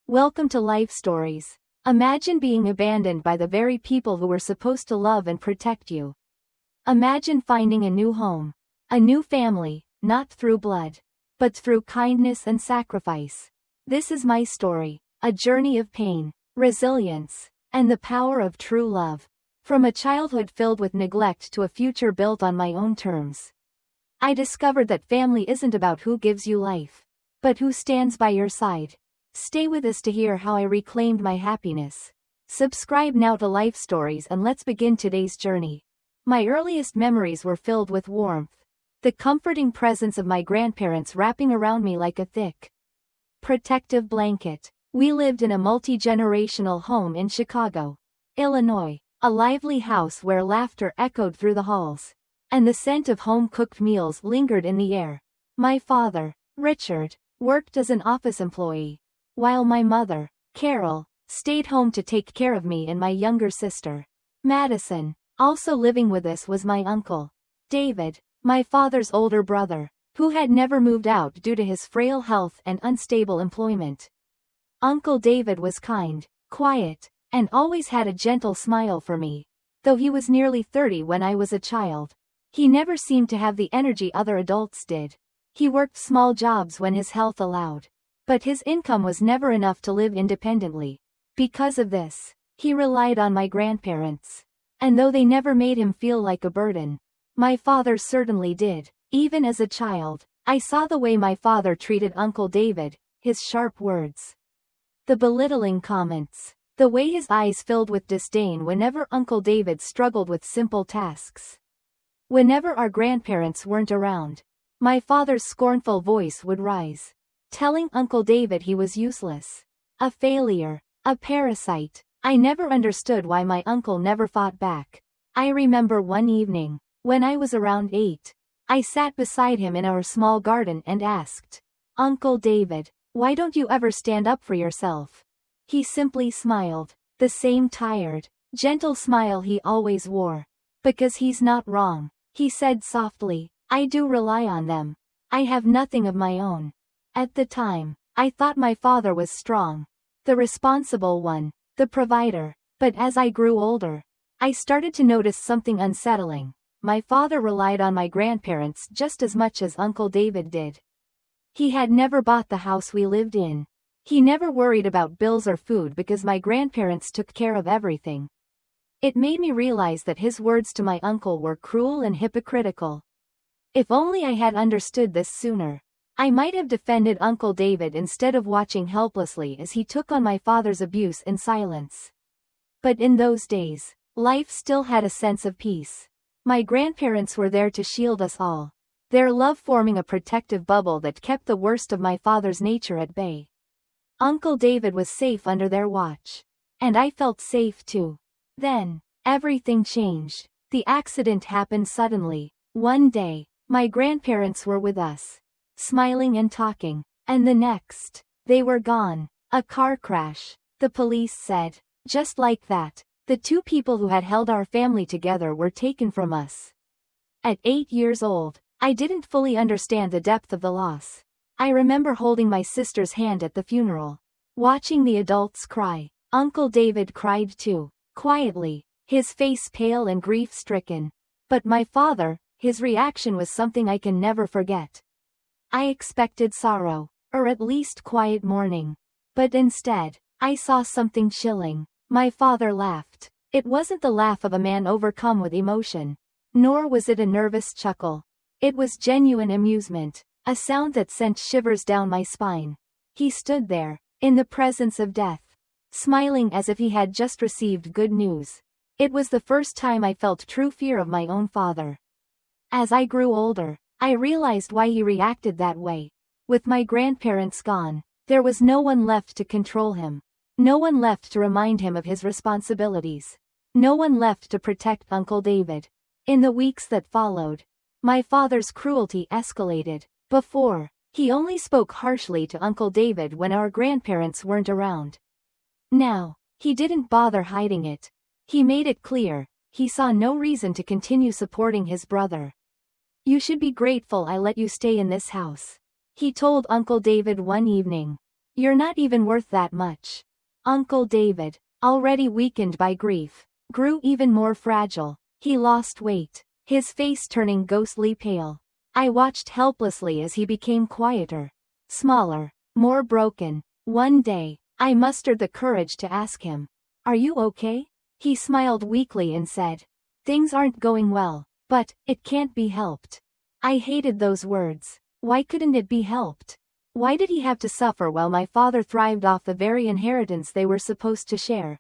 Welcome to Life Stories. Imagine being abandoned by the very people who were supposed to love and protect you. Imagine finding a new home, a new family, not through blood, but through kindness and sacrifice. This is my story, a journey of pain, resilience, and the power of true love. From a childhood filled with neglect to a future built on my own terms. I discovered that family isn't about who gives you life, but who stands by your side. Stay with us to hear how I reclaimed my happiness. Subscribe now to Life Stories and let's begin today's journey. My earliest memories were filled with warmth. The comforting presence of my grandparents wrapping around me like a thick, protective blanket. We lived in a multi-generational home in Chicago, Illinois. A lively house where laughter echoed through the halls, and the scent of home-cooked meals lingered in the air. My father, Richard, worked as an office employee, while my mother, Carol, stayed home to take care of me and my younger sister, Madison. Also living with us was my uncle, David, my father's older brother, who had never moved out due to his frail health and unstable employment. Uncle David was kind, quiet, and always had a gentle smile for me. Though he was nearly 30 when I was a child, he never seemed to have the energy other adults did. He worked small jobs when his health allowed, but his income was never enough to live independently. Because of this, he relied on my grandparents. And though they never made him feel like a burden, my father certainly did. Even as a child, I saw the way my father treated Uncle David, his sharp words, the belittling comments, the way his eyes filled with disdain whenever Uncle David struggled with simple tasks. Whenever our grandparents weren't around, my father's scornful voice would rise, telling Uncle David he was useless, a failure, a parasite. I never understood why my uncle never fought back. I remember one evening, when I was around 8, I sat beside him in our small garden and asked, "Uncle David, why don't you ever stand up for yourself?" He simply smiled, the same tired, gentle smile he always wore. "Because he's not wrong," he said softly. "I do rely on them. I have nothing of my own." At the time, I thought my father was strong, the responsible one, the provider. But as I grew older, I started to notice something unsettling. My father relied on my grandparents just as much as Uncle David did. He had never bought the house we lived in. He never worried about bills or food because my grandparents took care of everything. It made me realize that his words to my uncle were cruel and hypocritical. If only I had understood this sooner, I might have defended Uncle David instead of watching helplessly as he took on my father's abuse in silence. But in those days, life still had a sense of peace. My grandparents were there to shield us all, their love forming a protective bubble that kept the worst of my father's nature at bay. Uncle David was safe under their watch. And I felt safe too. Then, everything changed. The accident happened suddenly. One day, my grandparents were with us, smiling and talking, and the next, they were gone. A car crash, the police said. Just like that, the two people who had held our family together were taken from us. At 8 years old, I didn't fully understand the depth of the loss. I remember holding my sister's hand at the funeral, watching the adults cry. Uncle David cried too, quietly, his face pale and grief-stricken. But my father, his reaction was something I can never forget. I expected sorrow, or at least quiet mourning. But instead, I saw something chilling. My father laughed. It wasn't the laugh of a man overcome with emotion, nor was it a nervous chuckle. It was genuine amusement. A sound that sent shivers down my spine. He stood there, in the presence of death, smiling as if he had just received good news. It was the first time I felt true fear of my own father. As I grew older, I realized why he reacted that way. With my grandparents gone, there was no one left to control him. No one left to remind him of his responsibilities. No one left to protect Uncle David. In the weeks that followed, my father's cruelty escalated. Before, he only spoke harshly to Uncle David when our grandparents weren't around. Now, he didn't bother hiding it. He made it clear, he saw no reason to continue supporting his brother. "You should be grateful I let you stay in this house," he told Uncle David one evening. You're not even worth that much. Uncle David, already weakened by grief, grew even more fragile. He lost weight, his face turning ghostly pale. I watched helplessly as he became quieter, smaller, more broken. One day, I mustered the courage to ask him, "Are you okay?" He smiled weakly and said, "Things aren't going well, but it can't be helped." I hated those words. Why couldn't it be helped? Why did he have to suffer while my father thrived off the very inheritance they were supposed to share?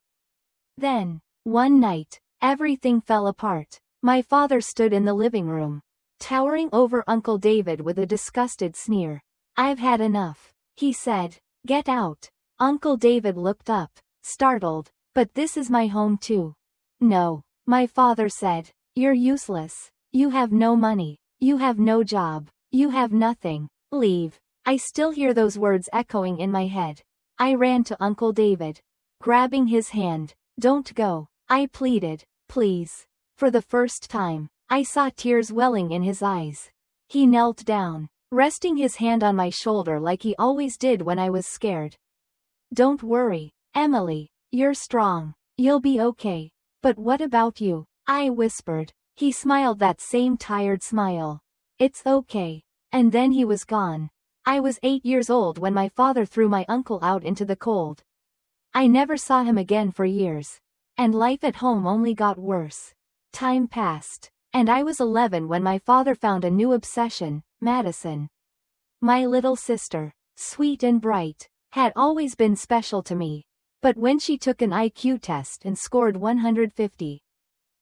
Then, one night, everything fell apart. My father stood in the living room, towering over Uncle David with a disgusted sneer. "I've had enough," he said. "Get out." Uncle David looked up, startled. "But this is my home too." "No," my father said. "You're useless. You have no money. You have no job. You have nothing. Leave." I still hear those words echoing in my head. I ran to Uncle David, grabbing his hand. "Don't go," I pleaded. "Please." For the first time, I saw tears welling in his eyes. He knelt down, resting his hand on my shoulder like he always did when I was scared. "Don't worry, Emily. You're strong. You'll be okay." "But what about you?" I whispered. He smiled that same tired smile. "It's okay." And then he was gone. I was 8 years old when my father threw my uncle out into the cold. I never saw him again for years. And life at home only got worse. Time passed, and I was 11 when my father found a new obsession, Madison. My little sister, sweet and bright, had always been special to me. But when she took an IQ test and scored 150,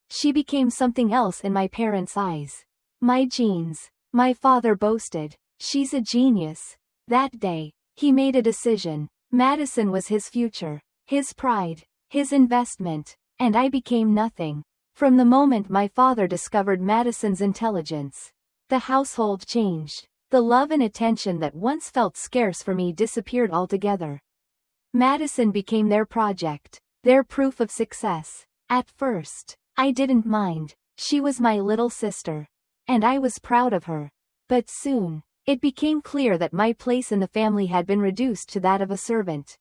she became something else in my parents' eyes. "My genes," my father boasted. "She's a genius." That day, he made a decision. Madison was his future, his pride, his investment, and I became nothing. From the moment my father discovered Madison's intelligence, the household changed. The love and attention that once felt scarce for me disappeared altogether. Madison became their project, their proof of success. At first, I didn't mind. She was my little sister, and I was proud of her. But soon, it became clear that my place in the family had been reduced to that of a servant.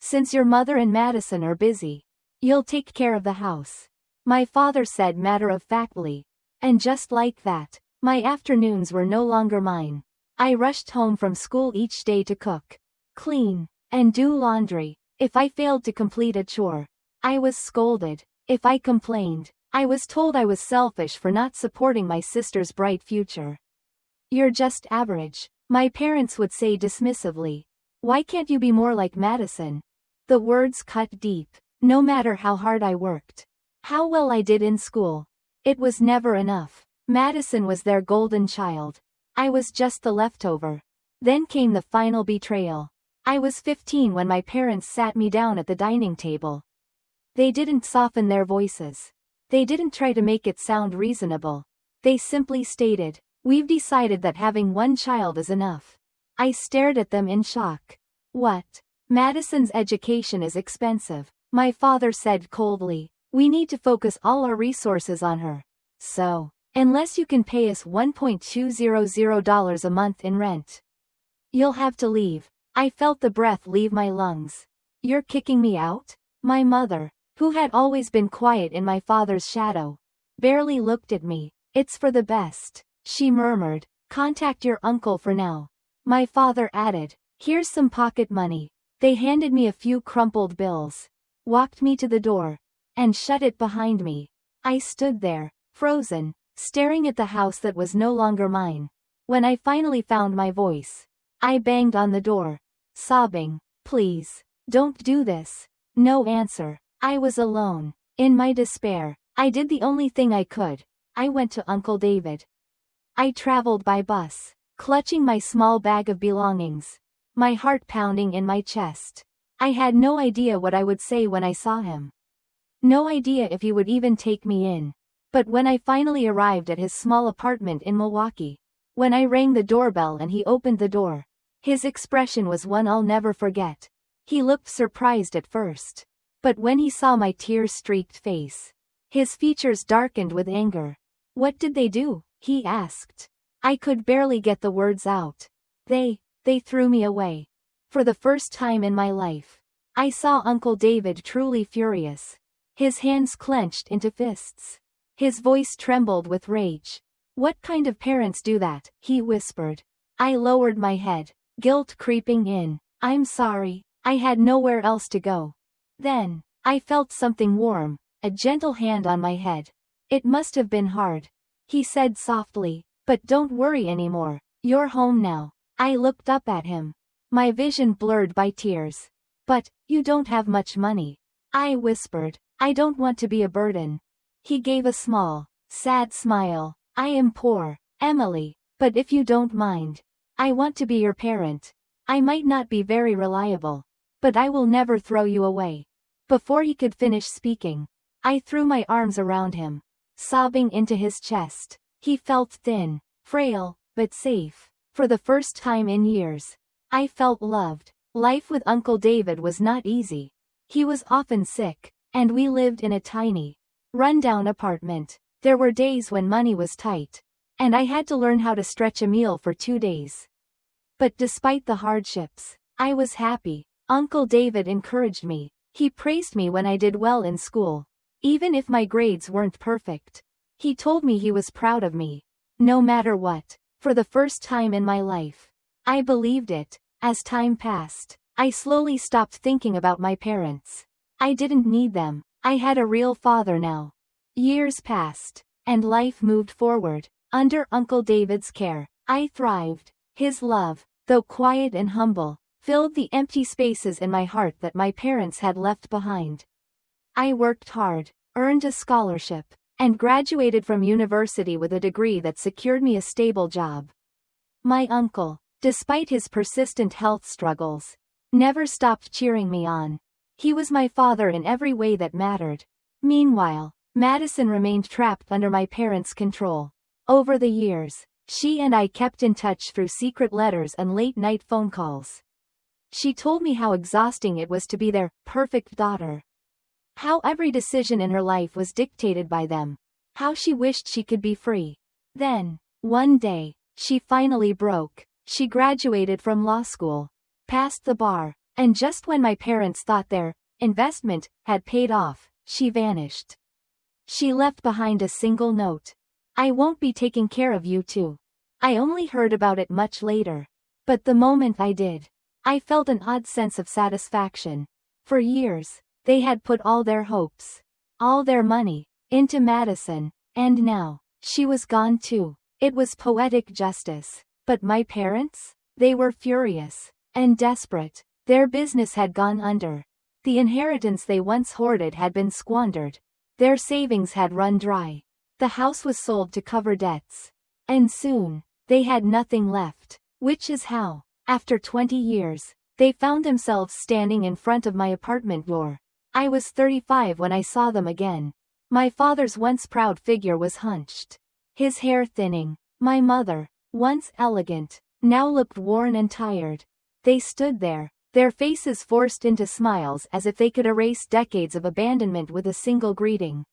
"Since your mother and Madison are busy, you'll take care of the house," my father said matter-of-factly. And just like that, my afternoons were no longer mine. I rushed home from school each day to cook, clean, and do laundry. If I failed to complete a chore, I was scolded. If I complained, I was told I was selfish for not supporting my sister's bright future. "You're just average," my parents would say dismissively. "Why can't you be more like Madison?" The words cut deep. No matter how hard I worked, how well I did in school, it was never enough. Madison was their golden child. I was just the leftover. Then came the final betrayal. I was 15 when my parents sat me down at the dining table. They didn't soften their voices. They didn't try to make it sound reasonable. They simply stated, "We've decided that having one child is enough." I stared at them in shock. "What? Madison's education is expensive," my father said coldly. "We need to focus all our resources on her. So, unless you can pay us $1,200 a month in rent, you'll have to leave." I felt the breath leave my lungs. "You're kicking me out?" My mother, who had always been quiet in my father's shadow, barely looked at me. "It's for the best," she murmured. "Contact your uncle for now." My father added, "Here's some pocket money." They handed me a few crumpled bills, walked me to the door, and shut it behind me. I stood there, frozen, staring at the house that was no longer mine. When I finally found my voice, I banged on the door, sobbing, "Please, don't do this." No answer. I was alone. In my despair, I did the only thing I could. I went to Uncle David. I traveled by bus, clutching my small bag of belongings, my heart pounding in my chest. I had no idea what I would say when I saw him. No idea if he would even take me in. But when I finally arrived at his small apartment in Milwaukee, when I rang the doorbell and he opened the door, his expression was one I'll never forget. He looked surprised at first. But when he saw my tear-streaked face, his features darkened with anger. "What did they do?" he asked. I could barely get the words out. They threw me away." For the first time in my life, I saw Uncle David truly furious. His hands clenched into fists. His voice trembled with rage. "What kind of parents do that?" he whispered. I lowered my head, guilt creeping in. "I'm sorry, I had nowhere else to go." Then, I felt something warm, a gentle hand on my head. "It must have been hard," he said softly, "but don't worry anymore. You're home now." I looked up at him, my vision blurred by tears. "But, you don't have much money," I whispered. "I don't want to be a burden." He gave a small, sad smile. "I am poor, Emily, but if you don't mind, I want to be your parent. I might not be very reliable, but I will never throw you away." Before he could finish speaking, I threw my arms around him, sobbing into his chest. He felt thin, frail, but safe. For the first time in years, I felt loved. Life with Uncle David was not easy. He was often sick, and we lived in a tiny, rundown apartment. There were days when money was tight, and I had to learn how to stretch a meal for 2 days. But despite the hardships, I was happy. Uncle David encouraged me. He praised me when I did well in school, even if my grades weren't perfect. He told me he was proud of me, no matter what. For the first time in my life, I believed it. As time passed, I slowly stopped thinking about my parents. I didn't need them. I had a real father now. Years passed, and life moved forward. Under Uncle David's care, I thrived. His love, though quiet and humble, filled the empty spaces in my heart that my parents had left behind. I worked hard, earned a scholarship, and graduated from university with a degree that secured me a stable job. My uncle, despite his persistent health struggles, never stopped cheering me on. He was my father in every way that mattered. Meanwhile, Madison remained trapped under my parents' control. Over the years, she and I kept in touch through secret letters and late-night phone calls. She told me how exhausting it was to be their perfect daughter. How every decision in her life was dictated by them. How she wished she could be free. Then, one day, she finally broke. She graduated from law school, passed the bar, and just when my parents thought their investment had paid off, she vanished. She left behind a single note. "I won't be taking care of you too." I only heard about it much later. But the moment I did, I felt an odd sense of satisfaction. For years, they had put all their hopes, all their money, into Madison, and now, she was gone too. It was poetic justice. But my parents? They were furious and desperate. Their business had gone under. The inheritance they once hoarded had been squandered. Their savings had run dry. The house was sold to cover debts. And soon, they had nothing left. Which is how, after 20 years, they found themselves standing in front of my apartment door. I was 35 when I saw them again. My father's once proud figure was hunched, his hair thinning. My mother, once elegant, now looked worn and tired. They stood there, their faces forced into smiles as if they could erase decades of abandonment with a single greeting.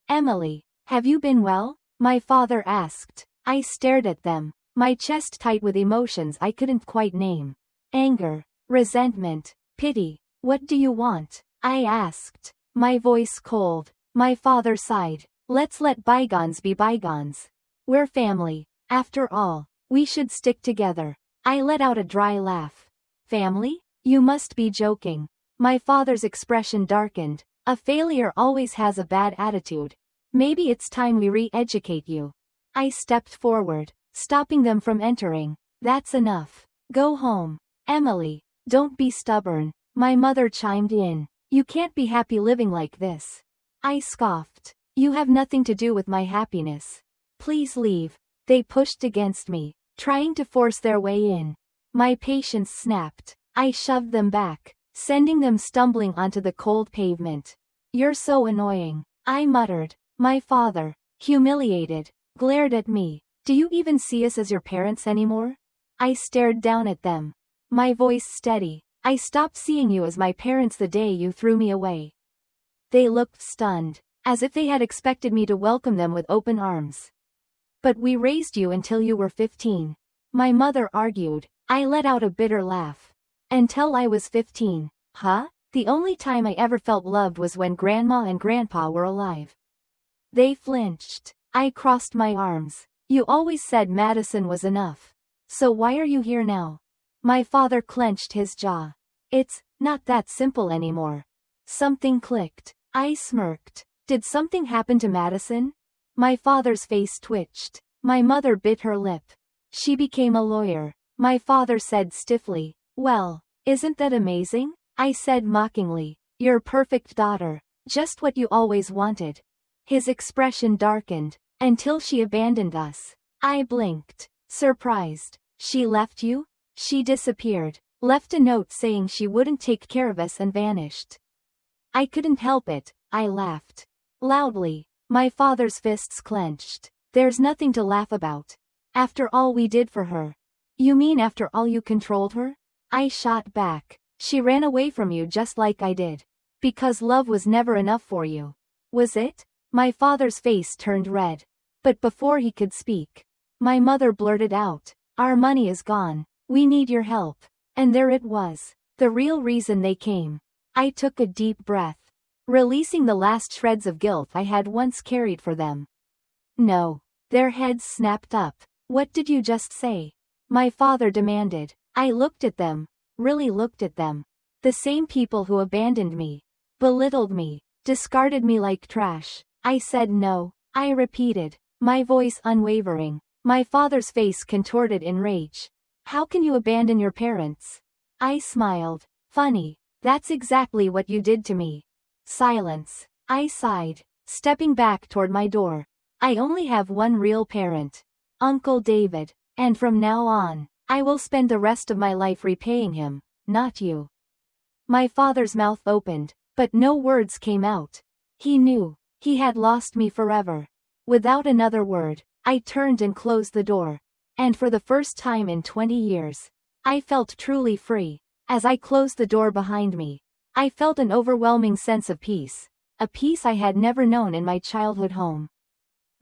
"Emily, have you been well?" my father asked. I stared at them, my chest tight with emotions I couldn't quite name. Anger, resentment, pity. "What do you want?" I asked, my voice cold. My father sighed. "Let's let bygones be bygones. We're family. After all, we should stick together." I let out a dry laugh. "Family? You must be joking." My father's expression darkened. "A failure always has a bad attitude. Maybe it's time we re-educate you." I stepped forward, stopping them from entering. "That's enough. Go home. Emily, don't be stubborn." My mother chimed in. "You can't be happy living like this." I scoffed. "You have nothing to do with my happiness. Please leave." They pushed against me, trying to force their way in. My patience snapped. I shoved them back, sending them stumbling onto the cold pavement. "You're so annoying," I muttered. My father, humiliated, glared at me. "Do you even see us as your parents anymore?" I stared down at them, my voice steady. "I stopped seeing you as my parents the day you threw me away." They looked stunned, as if they had expected me to welcome them with open arms. "But we raised you until you were 15. My mother argued. I let out a bitter laugh. Until I was 15. Huh? The only time I ever felt loved was when Grandma and Grandpa were alive. They flinched. I crossed my arms. You always said Madison was enough. So why are you here now? My father clenched his jaw. It's not that simple anymore. Something clicked. I smirked. Did something happen to Madison? My father's face twitched. My mother bit her lip. She became a lawyer. My father said stiffly, "Well, isn't that amazing?" I said mockingly, "Your perfect daughter. Just what you always wanted." His expression darkened. "Until she abandoned us." I blinked. Surprised. "She left you?" "She disappeared. Left a note saying she wouldn't take care of us and vanished." I couldn't help it. I laughed. Loudly. My father's fists clenched. "There's nothing to laugh about. After all we did for her." "You mean after all you controlled her?" I shot back. "She ran away from you just like I did. Because love was never enough for you. Was it?" My father's face turned red. But before he could speak, my mother blurted out, "Our money is gone. We need your help." And there it was. The real reason they came. I took a deep breath, releasing the last shreds of guilt I had once carried for them. "No." Their heads snapped up. "What did you just say?" My father demanded. I looked at them. Really looked at them. The same people who abandoned me, belittled me, discarded me like trash. I said no. I repeated, my voice unwavering. My father's face contorted in rage. "How can you abandon your parents?" I smiled. "Funny. That's exactly what you did to me." Silence. I sighed, stepping back toward my door. "I only have one real parent. Uncle David. And from now on, I will spend the rest of my life repaying him, not you." My father's mouth opened, but no words came out. He knew. He had lost me forever. Without another word, I turned and closed the door. And for the first time in 20 years, I felt truly free. As I closed the door behind me, I felt an overwhelming sense of peace. A peace I had never known in my childhood home.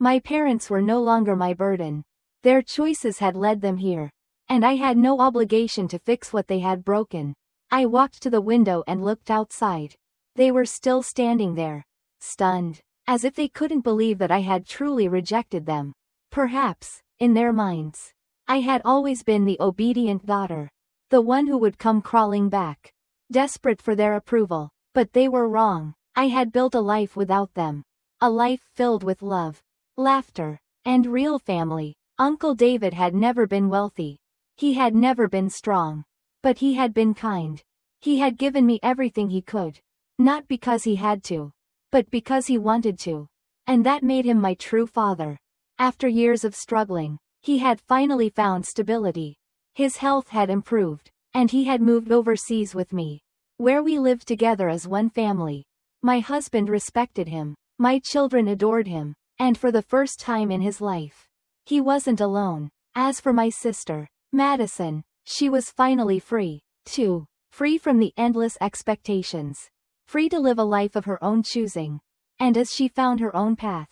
My parents were no longer my burden. Their choices had led them here. And I had no obligation to fix what they had broken. I walked to the window and looked outside. They were still standing there, stunned, as if they couldn't believe that I had truly rejected them. Perhaps, in their minds, I had always been the obedient daughter, the one who would come crawling back, desperate for their approval. But they were wrong. I had built a life without them. A life filled with love, laughter, and real family. Uncle David had never been wealthy. He had never been strong. But he had been kind. He had given me everything he could. Not because he had to, but because he wanted to. And that made him my true father. After years of struggling, he had finally found stability. His health had improved, and he had moved overseas with me, where we lived together as one family. My husband respected him. My children adored him. And for the first time in his life, he wasn't alone. As for my sister, Madison, she was finally free, too. Free from the endless expectations. Free to live a life of her own choosing. And as she found her own path,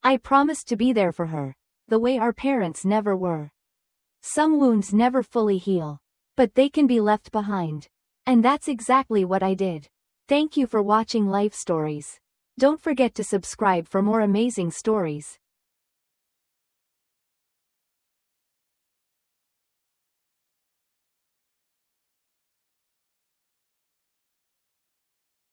I promised to be there for her, the way our parents never were. Some wounds never fully heal, but they can be left behind. And that's exactly what I did. Thank you for watching Life Stories. Don't forget to subscribe for more amazing stories.